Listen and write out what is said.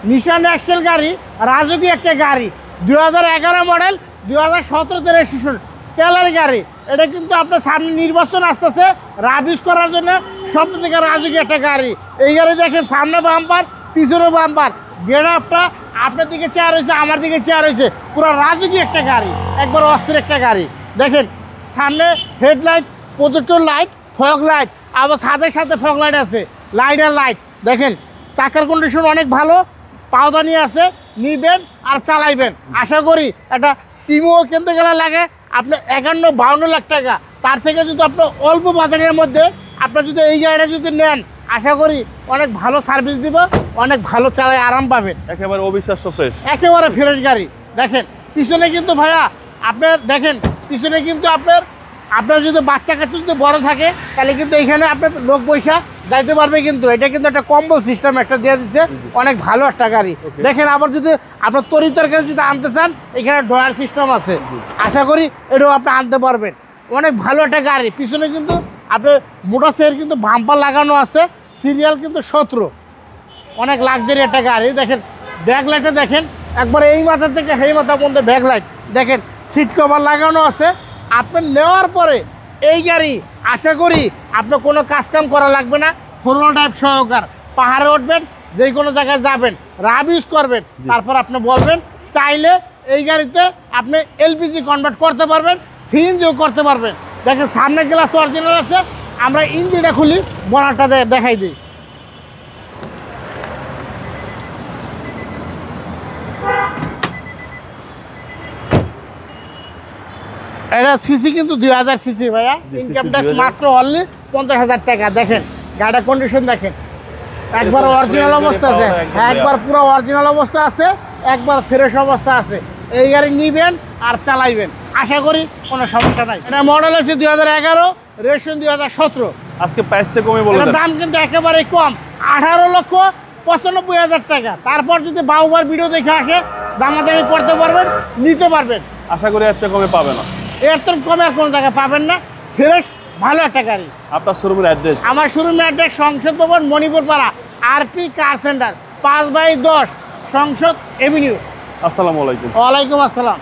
নিশান Excel গাড়ি, রাজকীয় একটা গাড়ি, 2011 মডেল, 2017 রেজিস্ট্রেশন, তেলের গাড়ি। এটা কিন্তু আপনার সামনে নির্বাচন আসতেছে, রাবিশ করার জন্য সব থেকে রাজকীয় একটা গাড়ি। এই গাড়ি দেখেন, সামনে বাম্পার, পিছনে বাম্পার, গেটআপটা আপনার দিকে চেয়ার হয়েছে, আমার দিকে চেয়ার হয়েছে, পুরো রাজকীয় একটা গাড়ি, একবার অস্থির একটা গাড়ি। দেখেন সামনে headlight, projector light, fog light, আবার সাথে সাথে ফগ লাইট আছে, লাইট আর লাইট। দেখেন চাকার কন্ডিশন অনেক ভালো, পাওদানি আছে, নিবেন আর চালাইবেন। আশা করি একটা টিমও কিনতে গেলে লাগে আপনার 51-52 লাখ টাকা, তার থেকে যদি আপনার অল্প বাজারের মধ্যে আপনার যদি এই গাড়িটা যদি নেন, আশা করি অনেক ভালো সার্ভিস দিব, অনেক ভালো চালায় আরাম পাবেন। একেবারে অবিশ্বাস্য ফ্রেশ, একেবারে ফ্রেশ গাড়ি। দেখেন পিছনে কিন্তু ভাইয়া আপনার, দেখেন পিছনে কিন্তু আপনার যদি বাচ্চা কাচ্চা যদি বড় থাকে, তাহলে কিন্তু এইখানে আপনার লোক পয়সা যাইতে পারবে। কিন্তু এটা কিন্তু একটা কম্বল সিস্টেম একটা দিয়ে দিচ্ছে, অনেক ভালো একটা গাড়ি। দেখেন আবার যদি আপনার তরি তরকারি যদি আনতে চান, এখানে ড্রয়ার সিস্টেম আছে, আশা করি এটাও আপনি আনতে পারবেন। অনেক ভালো একটা গাড়ি। পিছনে কিন্তু আপনার মোটরসাইকেল কিন্তু বাম্পার লাগানো আছে, সিরিয়াল কিন্তু 17, অনেক লাক্সারি একটা গাড়ি। দেখেন ব্যাক লাইটে দেখেন একবার এই মাথা থেকে সেই মাথার মধ্যে ব্যাক লাইট, দেখেন সিট কভার লাগানো আছে। আপনার নেওয়ার পরে এই গাড়ি আশা করি আপনার কোনো কাজকাম করা লাগবে না, 4 টাইপ সহকার। পাহাড়ে উঠবেন, যে কোনো জায়গায় যাবেন, রাব ইউজ করবেন, তারপর আপনি বলবেন, চাইলে এই গাড়িতে আপনি এলপিজি কনভার্ট করতে পারবেন, সিএনজিও করতে পারবেন। দেখেন সামনে গ্লাস অরিজিনাল আছে। আমরা ইঞ্জিনটা খুলি, বনারটা দেখাই দিই। এটা সিসি কিন্তু 2000 সিসি ভাইয়া, ইনকাম ট্যাক্স মাত্র অনলি 50,000 টাকা। দেখেন গাড়িটা কন্ডিশন দেখেন, একবার অরিজিনাল অবস্থা আছে, একবার পুরো অরিজিনাল অবস্থা আছে, একবার ফ্রেশ অবস্থা আছে। এই গাড়ি নিবেন আর চালাইবেন, আশা করি কোনো সমস্যা নাই। এটা মডেল আছে 2011, রেজিস্ট্রেশন 2017। আজকে প্রাইসটা কমে বলুন। দাম কিন্তু একেবারেই কম, 18,95,000 টাকা। তারপর যদি বাউবার ভিডিও দেখে আসে, দামাদামি করতে পারবেন, নিতে পারবেন। আশা করি এর চেয়ে কমে পাবে না, এর তো কমে আর কোনো জায়গায় পাবেন না। ফ্রেশ ভালো একটা গাড়ি। আপনার শোরুমের অ্যাড্রেস? আমার শোরুমের অ্যাড্রেস সংসদ ভবন, মণিপুর পাড়া, আরপি কার সেন্টার, 5/10 সংসদ এভিনিউ। আসসালামু আলাইকুম। ওয়ালাইকুম আসসালাম।